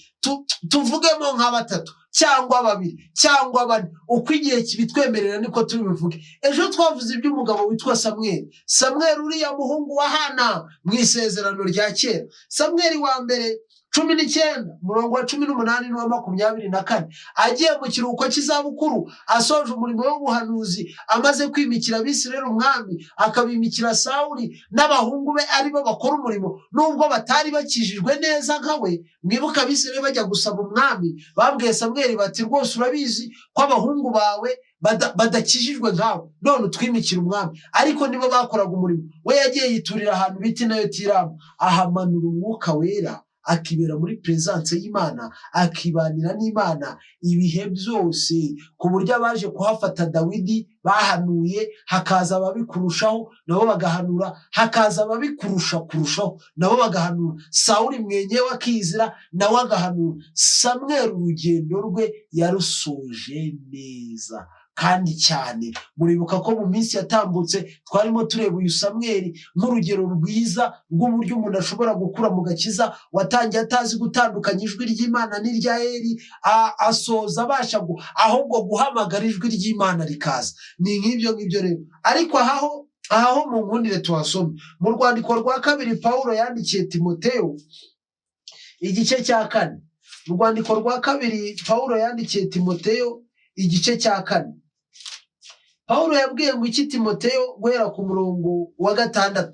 tuvugemo nka 3 cyangwa 2 cyangwa 4, uko igihe kibitwemerera niko tubivuge. Ejo twavuze iby'umugabo witwa Samweli, uriya muhungu wa Hana mu isezerano rya kera. Samweli wa mbere 19 umurongo wa 18 n'uwa 24 agiye mu kiruhuko cy'izabukuru asoje umurimo w'ubuhanuzi amaze kwimikira Abisirayeli umwami akabimikira Sawuli n'abahungu be aribo bakora umurimo nubwo batari bakijijwe neza nkawe. Mwibuka Abisirayeli bajya gusaba umwami babwiye Samweli bati rwose urabizi ko abahungu bawe badakijijwe nkawe none utwimikira umwami, ariko nibo bakoraga umurimo. We yagiye yiturira ahantu biti nayo Tiramu ahamanura umwuka wera akibera muri presence y'Imana akibanira n'Imana ibihe byose, ku buryo abaje kuhafata Dawidi bahanuye hakaza ababikurushaho nabo bagahanura, hakaza ababikurusha kurushaho nabo bagahanura, Sawuli mwenyewe akizira nawe agahanura. Samweli urugendo rwe yarusoje neza kandi cyane. Muribuka ko mu minsi yatambutse twarimo tureba uyu Samweli nk'urugero rwiza rw'uburyo umuntu ashobora gukura mu gakiza, watangiye atazi gutandukanya ijwi ry'Imana n'irya Eli, asoza abasha ahubwo guhamagara ijwi ry'Imana rikaza. Ni nk'ibyo rero. Ariko aho mu nkundire tuhasome mu rwandiko rwa kabiri Pawulo yandikiye Timoteyo igice cya 4. Mu rwandiko rwa kabiri Pawulo yandikiye Timoteyo igice cya 4, Pawulo yabwiye ngo iki Timoteyo guhera ku murongo wa 6.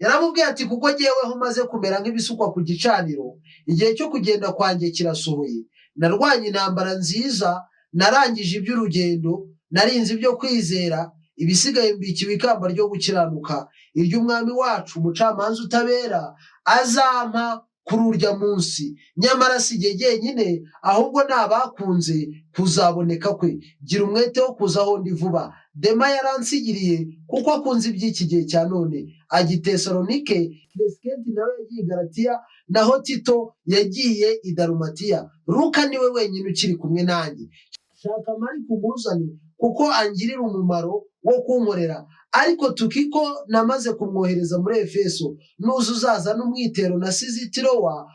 Yaramubwiye ati kuko jyeweho maze kumera nk'ibisukwa ku gicaniro, igihe cyo kugenda kwanjye kirasohoye. Narwanye intambara nziza, narangije iby'urugendo, narinze ibyo kwizera, ibisigaye mbikiwe ikamba ryo gukiranuka, iry'umwami wacu umucamanza utabera azampa kuri urya munsi. Nyamara si jye jyenyine, ahubwo n'abakunze kuzaboneka kwe. Gira umwete wo kuza aho ndi vuba. Dema yaransigiriye kuko akunze iby'iki gihe cya none ajya i Tesalonike, Kreskenti nawe yagiye i Galatiya, naho Tito yagiye i Dalumatiya. Luka niwe wenyine ukiri kumwe nanjye. Shaka Mariko umuzane kuko angirira umumaro wo kunkorera. Ariko Tukiko namaze kumwohereza muri Efeso. Nuza uzaza n'umwitero nasize i Tirowa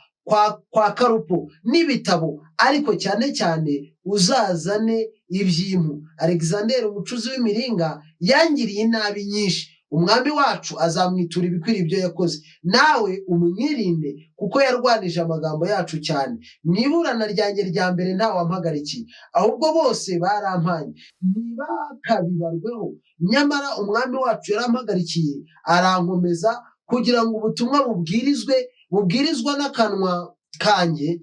kwa Karupo n'ibitabo, ariko cyane cyane uzazane iby'impu. Alexander umucuzi w'imiringa yangiriye inabi nyinshi. Umwami wacu azamwitura ibikwiriye ibyo yakoze. Nawe umwirinde kuko yarwanije amagambo yacu cyane. Mwiburana ryanjye rya mbere ntawe ampagarikiye, ahubwo bose barampanye. Ntibakabibarweho. Nyamara umwami wacu yarampagarikiye arankomeza kugira ngo ubutumwa bubwirizwa n'akanwa kanjye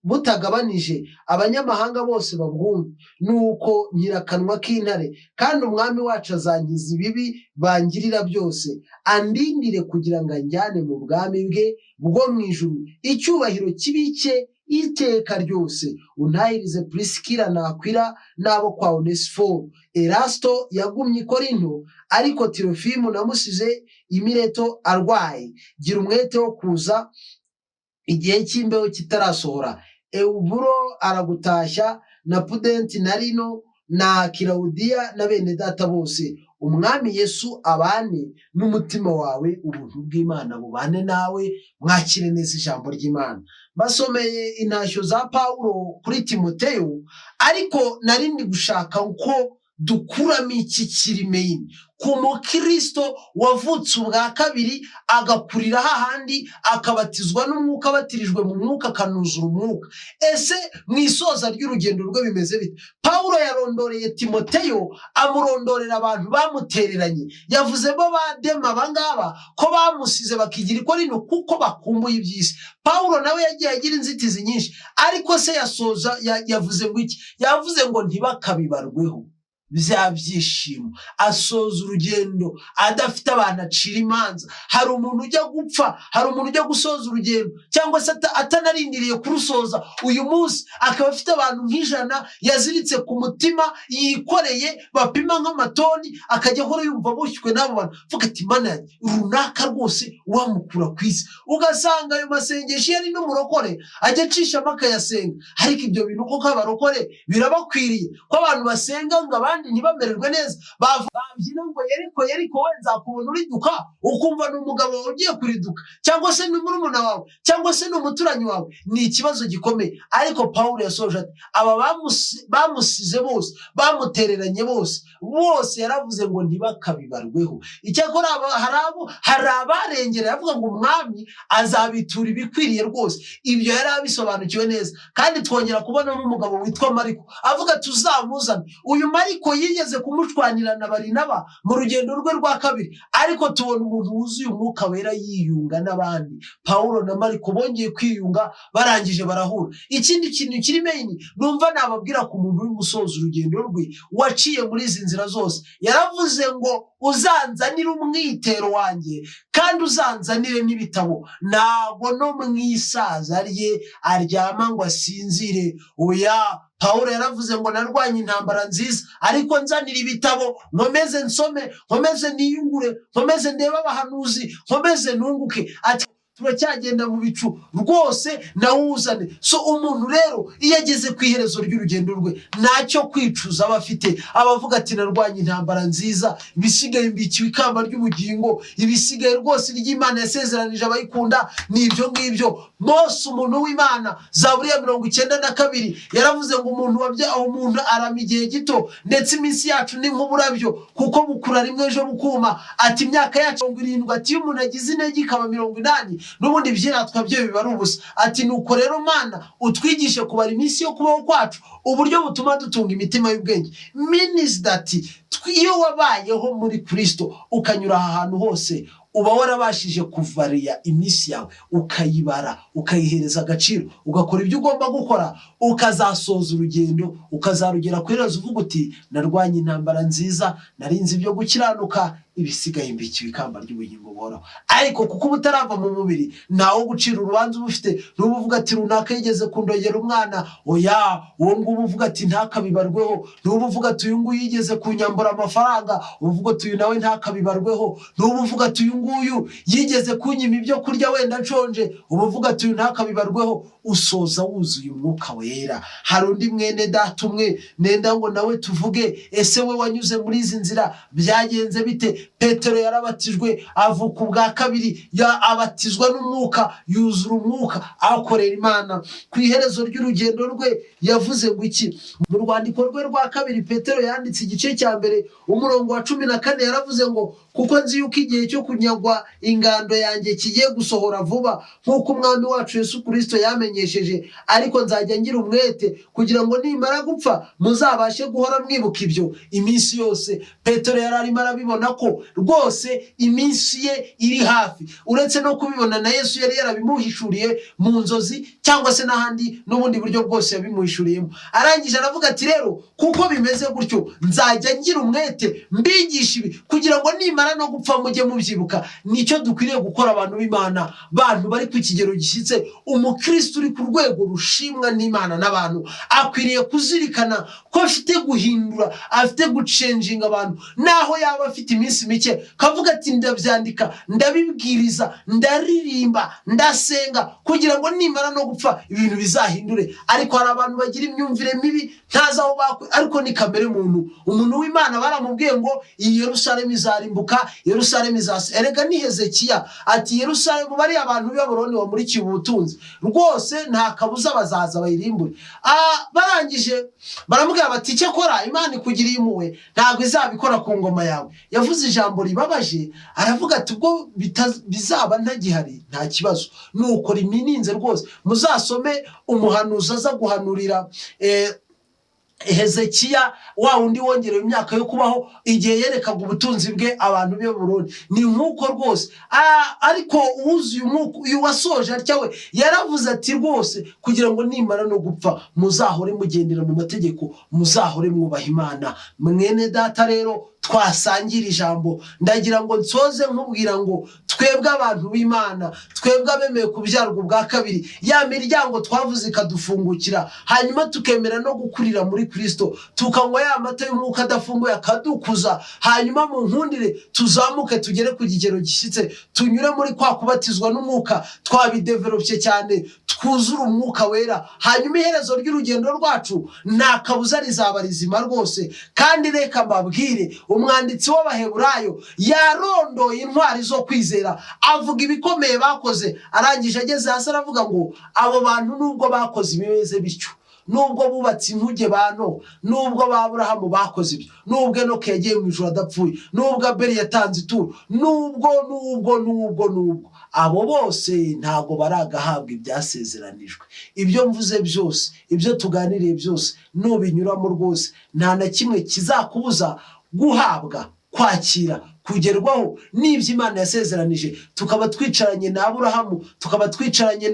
butagabanije abanyamahanga bose babwumva. Nuko nyirakanwa k'intare, kandi umwami wacu azankiza ibibi bangirira byose, andindire kugira ngo anjyane mu bwami bwe bwo mu ijuru. Icyubahiro kibike iteka ryose. Untahirize Priskila na Akwila n'abo kwa Onesiforo. Erasto yagumye i Korinto, ariko Tirofimu namusize i Mileto arwaye. Gira umwete wo kuza igihe cy'imbeho kitarasohora. Euburo aragutashya, na Pudenti na Lino na Kilawudiya na bene data bose. Umwami Yesu abane n'umutima wawe. Ubuntu bw'Imana bubane nawe. Mwakire neza ijambo ry'Imana. Basomeye intashyo za Pawulo kuri Timoteyo, ariko narindi gushaka uko dukuramo iki kirimeyini ku mukristo wavutse ubwa kabiri agakurira hahandi akabatizwa n'umwuka, abatirijwe mu mwuka akanuzura umwuka. Ese mwisoza ry'urugendo rwe bimeze bite? Pawulo yarondoreye Timoteyo, amurondorera abantu bamutereranye. Yavuze bo badema abangaba ko bamusize bakigira i Korinto kuko bakumbuye iby'isi. Pawulo nawe yagiye agira inzitizi nyinshi, ariko se yasoza yavuze ngo iki? Yavuze ngo ntibakabibarweho bya byishimo. Asoza urugendo adafite abantu acira imanza. Hari umuntu ujya gupfa, hari umuntu ujya gusoza urugendo cyangwa se atanarindiriye kurusoza uyu munsi, akaba afite abantu nk'ijana yaziritse ku mutima yikoreye bapima nk'amatoni, akajya ahora yumva bushywe n'abo bantu. Vuga ati Mana runaka rwose wamukura ku isi. Ugasanga ayo masengesho yari n'umurokore ajya acishamo akayasenga. Ariko ibyo bintu koko abarokore birabakwiriye ko abantu basenga ngo abandi abandi ntibamererwe neza, babyina ngo Yeriko we nzakubona uriduka, ukumva ni umugabo wawe ugiye kuriduka, cyangwa se ni murumuna wawe, cyangwa se ni umuturanyi wawe. Ni ikibazo gikomeye. Ariko Pawulo yasoje ati aba bamusize bose, bamutereranye bose yaravuze ngo ntibakabibarweho. Icyakora hari abarengera yavuga ngo umwami azabitura ibikwiriye rwose. Ibyo yari abisobanukiwe neza. Kandi twongera kubona n'umugabo witwa Mariko avuga tuzamuzana. Uyu Mariko yigeze kumushwanira na Barinaba mu rugendo rwe rwa kabiri, ariko tubona umuntu wuzuye umwuka wera yiyunga n'abandi. Pawulo na Mariko bongeye kwiyunga, barangije barahura. Ikindi kintu kiri main numva nababwira ku muntu uri gusoza urugendo rwe waciye muri izi nzira zose, yaravuze ngo uzanzanire umwitero wanjye kandi uzanzanire n'ibitabo. Ntabwo no mwisaza rye aryama ngo asinzire. Oya, Pawulo yaravuze ngo narwanye intambara nziza, ariko nzanira ibitabo nkomeze nsome, nkomeze niyungure, nkomeze ndebe abahanuzi, nkomeze nunguke. Ati turacyagenda mu bicu rwose nawuzane. So umuntu rero iyo ageze ku iherezo ry'urugendo rwe ntacyo kwicuza aba afite. Abavuga ati narwanye intambara nziza, ibisigaye mbikiwe ikamba ry'ubugingo, ibisigaye rwose ry'Imana yasezeranije abayikunda ni ibyo ngibyo. Mose umuntu w'Imana, Zaburi ya 92 yaravuze ngo umuntu arama igihe gito, ndetse iminsi yacu ni nk'uburabyo kuko bukura rimwe ejo bukuma. Ati imyaka yacu 70, ati iyo umuntu agize intege ikaba 80 n'ubundi byiratwa byo biba ari ubusa. Ati nuko rero Mana utwigishe kubara iminsi yo kubaho kwacu, uburyo butuma dutunga imitima y'ubwenge. Means that iyo wabayeho muri Kristo ukanyura ahantu hose, uba warabashije kuvariya iminsi yawe, ukayibara, ukayihereza agaciro, ugakora ibyo ugomba gukora, ukazasoza urugendo, ukazarugera ku iherezo uvuga uti narwanye intambara nziza, narinze ibyo gukiranuka, ibisigaye mbikiwe ikamba ry'ubugingo buhoraho. Ariko kuko ubutarava mu mubiri ntawo gucira urubanza ubufite, n'ubu uvuga ati runaka yigeze kundogera umwana, oya uwo ngubu uvuga ati ntakabibarweho. N'ubu uvuga ati uyu nguyu yigeze kunyambura amafaranga, uvuga ati uyu nawe ntakabibarweho. N'ubu uvuga ati uyu nguyu yigeze kunyima ibyo kurya wenda nshonje, ubu uvuga ati uyu ntakabibarweho. Usoza wuzuye umwuka wera. Hari undi mwene data umwe nenda ngo nawe tuvuge, ese we wanyuze muri izi nzira byagenze bite? Petero yarabatijwe avuka ubwa kabiri, abatizwa n'umwuka, yuzura umwuka, akorera Imana. Ku iherezo ry'urugendo rwe yavuze ngo iki? Mu rwandiko rwe rwa kabiri Petero yanditse igice cya mbere umurongo wa 14 yaravuze ngo kuko nzi yuko igihe cyo kunyagwa ingando yanjye kigiye gusohora vuba, nk'uko umwami wacu Yesu Kristo yamenyesheje. Ariko nzajya ngira umwete kugira ngo nimara gupfa muzabashe guhora mwibuka ibyo iminsi yose. Petero yararimo arabibona ko rwose iminsi ye iri hafi, uretse no kubibona na Yesu yari yarabimuhishuriye mu nzozi cyangwa se n'ahandi n'ubundi buryo bwose yabimuhishuriyemo. Arangije aravuga ati rero kuko bimeze gutyo nzajya ngira umwete mbigisha ibi kugira ngo nimara no gupfa mujye mubyibuka. Nicyo dukwiriye gukora abantu b'Imana, bantu bari ku kigero gishyitse. Umukristo uri ku rwego rushimwa n'Imana n'abantu akwiriye kuzirikana ko afite guhindura, afite gucenjinga abantu, naho yaba afite iminsi mike kavuga ati ndabyandika, ndabibwiriza, ndaririmba, ndasenga kugira ngo nimara no gupfa ibintu bizahindure. Ariko hari abantu bagira imyumvire mibi ntazaho bakwe, ariko ni kamere muntu. Umuntu w'Imana baramubwiye ngo iyi Yerusalemu izarimbuka, Yerusalemu izase. Erega ni Hezekiya ati Yerusalemu bari abantu b'Abaroni wamurikiye ubutunzi, rwose nta kabuza bazaza bayirimbure. Barangije baramubwira bati cyakora Imana ikugiriye impuhwe ntabwo izabikora ku ngoma yawe. Yavuze ijambo ribabaje, aravuga ati ubwo bizaba ntagihari nta kibazo, nuko rimininze rwose. Muzasome umuhanuzi aza guhanurira Hezekiya, wa undi wongerewe imyaka yo kubaho, igihe yerekaga ubutunzi bwe abantu b'e Buroni. Ni nkuko rwose. Ariko uwuzuye umwuka, uyu wasoje atyawe yaravuze ati rwose kugira ngo nimara no gupfa muzahore mugendera mu mategeko, muzahore mwubaha Imana. Mwene data rero twasangira ijambo, ndagira ngo nsoze nkubwira ngo twebwe abantu b'Imana, twebwe abemeye kubyarwa ubwa kabiri, ya miryango twavuze ikadufungukira, hanyuma tukemera no gukurira muri Kristo, tukanywa ya mata y'umwuka adafunguye akadukuza, hanyuma mu nkundire tuzamuke tugere ku kigero gishyitse, tunyure muri kwa kubatizwa n'umwuka twabidevelopye cyane, twuzure umwuka wera, hanyuma iherezo ry'urugendo rwacu nta kabuza rizaba rizima rwose. Kandi reka mbabwire, umwanditsi w'Abaheburayo yarondoye intwari zo kwizera, avuga ibikomeye bakoze, arangije ageze hasi aravuga ngo abo bantu nubwo bakoze ibimeze bityo, nubwo bubatse inkuge bano, nubwo Aburahamu bakoze ibyo, nubwo Enoki yagiye mu ijuru adapfuye, nubwo Abeli yatanze ituro, nubwo abo bose ntago baragahabwa ibyasezeranijwe. Ibyo mvuze byose, ibyo tuganiriye byose, nubinyuramo rwose nta na kimwe kizakubuza guhabwa, kwakira, kugerwaho n'ibyo Imana yasezeranije. Tukaba twicaranye na Aburahamu, tukaba twicaranye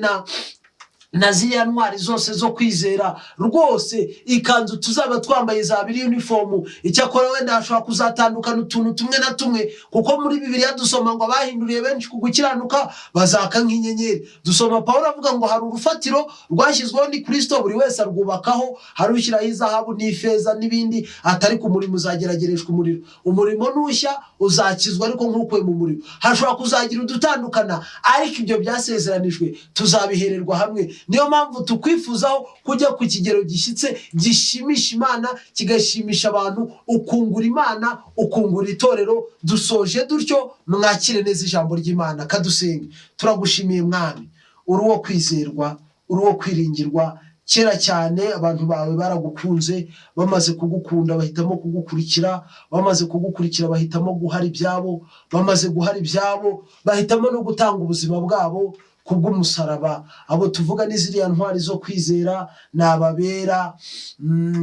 na ziriya ntwari zose zo kwizera rwose. Ikanzu tuzaba twambaye zaba iri uniform, icyakora wenda hashobora kuzatandukana utuntu tumwe na tumwe, kuko muri Bibiliya dusoma ngo abahinduriye benshi ku gukiranuka bazaka nk'inyenyeri. Dusoma Pawulo avuga ngo hari urufatiro rwashyizweho ni Kristo, buri wese arwubakaho, hari ushyiraho izahabu n'ifeza n'ibindi, atari ku murimo uzageragereshwa umuriro. Umurimo nushya uzakizwa ariko nk'ukuwe mu muriro. Hashobora kuzagira udutandukana, ariko ibyo byasezeranijwe tuzabihererwa hamwe. Niyo mpamvu tukwifuzaho kujya ku kigero gishyitse, gishimisha Imana, kigashimisha abantu, ukungura Imana, ukungura itorero. Dusoje dutyo, mwakire neza ijambo ry'Imana. Kadusenge. Turagushimiye Mwami, uri uwo kwizerwa, uri uwo kwiringirwa. Kera cyane abantu bawe baragukunze, bamaze kugukunda bahitamo kugukurikira, bamaze kugukurikira bahitamo guhara ibyabo, bamaze guhara ibyabo bahitamo no gutanga ubuzima bwabo kubw'umusaraba. Abo tuvuga ni ziriya ntwari zo kwizera, n'ababera,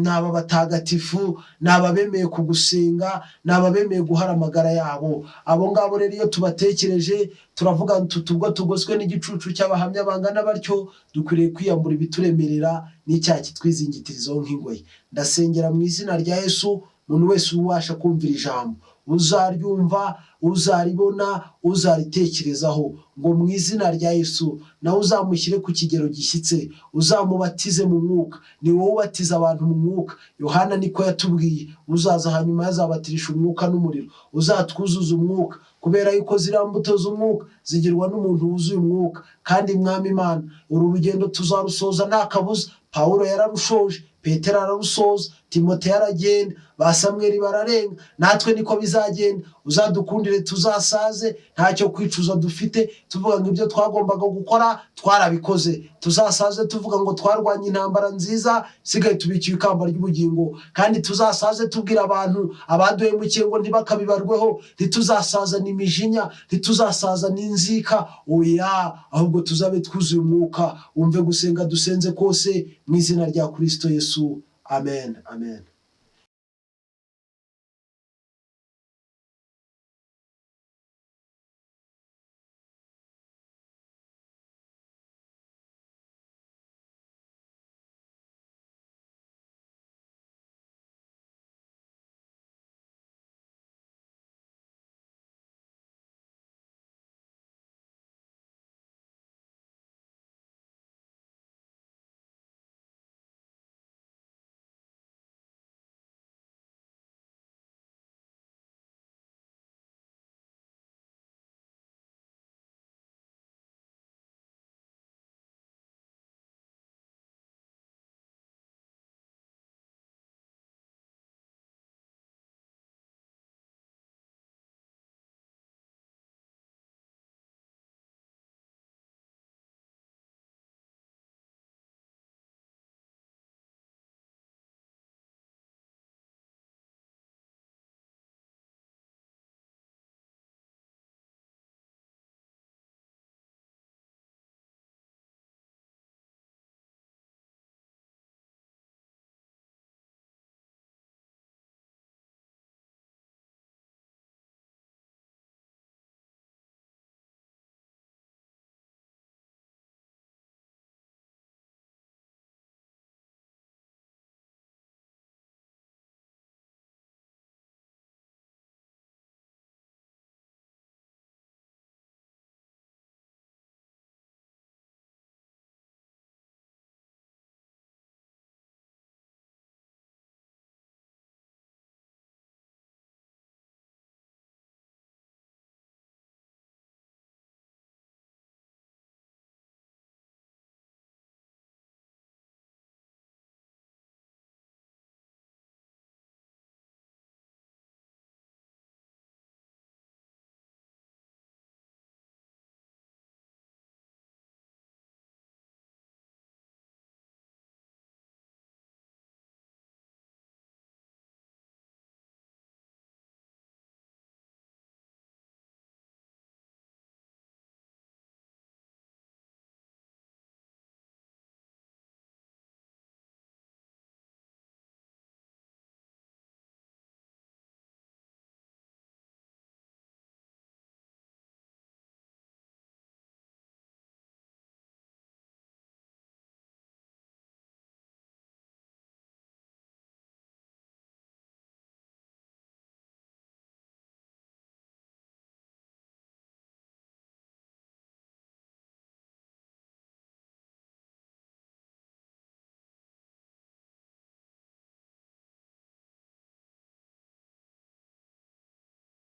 n'abatagatifu, n'abemeye kugusenga, n'abemeye guhara amagara yabo. Abo ngabo rero iyo tubatekereje turavuga tutubwo tugoswe n'igicucu cy'abahamya bangana batyo, dukwiriye kwiyambura ibituremerera n'icyaha kitwizingitirizo nk'ingoyi. Ndasengera mu izina rya Yesu, umuntu wese ubasha kumvira ijambo, uzaryumva, uzaribona, uzaritekerezaho, ngo mu izina rya Yesu nawe uzamushyire ku kigero gishyitse, uzamubatize mu mwuka. Ni wowe ubatiza abantu mu mwuka. Yohana niko yatubwiye, uzaza hanyuma yazabatirisha umwuka n'umuriro. Uzatwuzuza umwuka, kubera yuko ziriya mbuto z'umwuka zigirwa n'umuntu wuzuye umwuka. Kandi Mwami Imana, uru rugendo tuzarusoza nta kabuza. Pawulo yararushoje, Petero ararusoza, Timote yaragenda, ba Samweli bararenga. Natwe niko bizagenda. Uzadukundire tuzasaze ntacyo kwicuza dufite, tuvuga ngo ibyo twagombaga gukora twarabikoze. Tuzasaze tuvuga ngo twarwanye intambara nziza, sigaye tubikiye ikamba ry'ubugingo. Kandi tuzasaze tubwira abantu abaduhemukiye ngo ntibakabibarweho. Ntituzasaza n'imijinya, ntituzasaza n'inzika, oya, ahubwo tuzabe twuzuye umwuka. Umve gusenga dusenze kose mu izina rya Kristo Yesu. Amen. Amen.